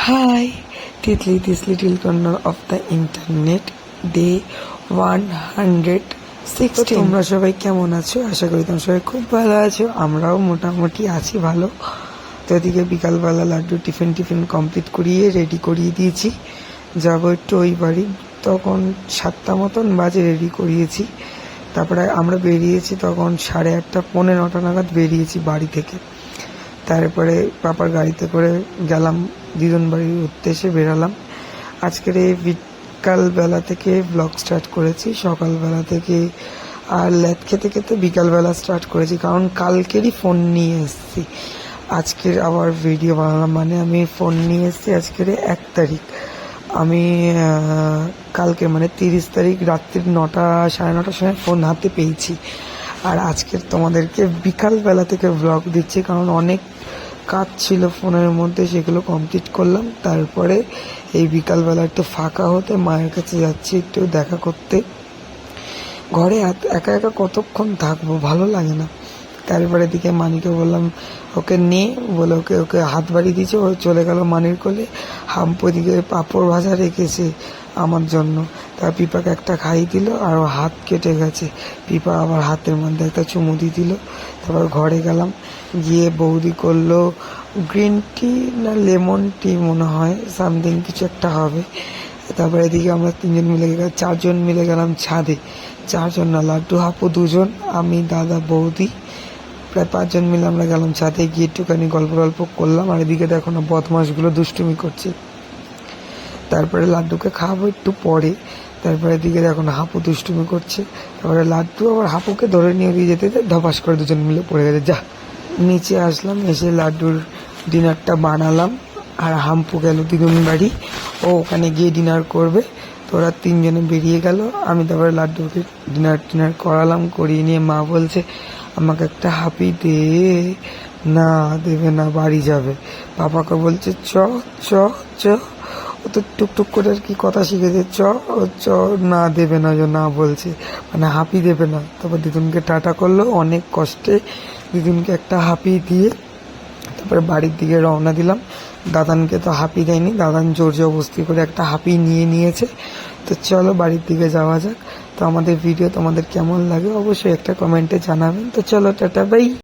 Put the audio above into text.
Hi, Titli till corner of the internet, day 116. তোমরা সবাই কেমন আছো? আশা করি তোমরা সবাই খুব ভালো আছো। আমরাও মোটামুটি আছি ভালো। তো এদিকে বিকালবেলা লাড্ডু টিফিন কমপ্লিট করিয়ে রেডি করিয়ে দিয়েছি। যাবো একটু ওই বাড়ি, তখন 7টা মতন বাজে রেডি করিয়েছি। তারপরে আমরা বেরিয়েছি তখন 8:30 পৌনে 9টা নাগাদ বেরিয়েছি বাড়ি থেকে। তারপরে পাপার গাড়িতে করে গেলাম দিদুন বাড়ির উদ্দেশ্যে বেরালাম। আজকের এই বিকালবেলা থেকে ব্লগ স্টার্ট করেছি, সকালবেলা থেকে আর ল্যাদ খেতে খেতে বিকালবেলা স্টার্ট করেছি, কারণ কালকেরই ফোন নিয়ে এসেছি। আজকের আবার ভিডিও বানালাম, মানে আমি ফোন নিয়ে এসেছি আজকের 1 তারিখ। আমি কালকে মানে 30 তারিখ রাত্রির 9টা সাড়ে 9টার সময় ফোন হাতে পেয়েছি। আর আজকের তোমাদেরকে বিকালবেলা থেকে ব্লগ দিচ্ছি, কারণ অনেক কাজ ছিল ফোনের মধ্যে, সেগুলো কমপ্লিট করলাম। তারপরে এই বিকালবেলা একটু ফাঁকা হতে মায়ের কাছে যাচ্ছি একটু দেখা করতে। ঘরে একা একা কতক্ষণ থাকবো, ভালো লাগে না। তারপরে দিকে মানিকে বললাম ওকে নিয়ে, বলে ওকে হাত বাড়িয়ে দিয়েছে, ও চলে গেল মানির কোলে। হাম্পু দিকে পাঁপড় ভাজা রেখেছে আমার জন্য, তা পিপাকে একটা খাইয়ে দিল, আর ও হাত কেটে গেছে। পিপা আবার হাতের মধ্যে একটা চুমু দিয়ে দিল। তারপর ঘরে গেলাম, গিয়ে বৌদি করলো গ্রিন টি না লেমন টি মনে হয়, সামথিং কিছু একটা হবে। তারপরে এদিকে আমরা 4জন মিলে গেলাম ছাদে। 4জন না, লাড্ডু হাপু 2জন, আমি দাদা বৌদি, প্রায় 5জন মিলে আমরা গেলাম ছাদে। গিয়ে একটুখানি গল্প করলাম। আর এদিকে দেখো না বদমাশগুলো দুষ্টুমি করছে। তারপরে লাড্ডুকে খাওয়াবো একটু পরে। তারপরে এদিকে দেখো না হাপু দুষ্টুমি করছে। তারপরে লাড্ডু আবার হাপুকে ধরে নিয়ে দিয়ে যেতে ধপাস করে 2জন মিলে পড়ে গেছে। যা নিচে আসলাম, এসে লাড্ডুর ডিনারটা বানালাম। আর হাম্পু গেল দিদুন বাড়ি, ও ওখানে গিয়ে ডিনার করবে। তো ওরা 3জনে বেরিয়ে গেল। আমি তারপরে লাড্ডুকে ডিনার করালাম, করিয়ে নিয়ে মা বলছে আমাকে একটা হাপি দে। না দেবে না, বাড়ি যাবে। পাপাকে বলছে চ চ চ, ও তো টুকটুক করে আর কি কথা শিখেছে, চ চ, না দেবে না, না বলছে, মানে হাপি দেবে না। তারপর দিদুনকে টাটা করলো অনেক কষ্টে, দিদুনকে একটা হাপি দিয়ে তারপরে বাড়ির দিকে রওনা দিলাম। দাদানকে তো হাপি দেয়নি, দাদান জোর জবরদস্তি করে একটা হাপি নিয়েছে। তো চলো বাড়ির দিকে যাওয়া যাক। তো আমাদের ভিডিও তোমাদের কেমন লাগে অবশ্যই একটা কমেন্টে জানাবেন। তো চলো টাটা বাই।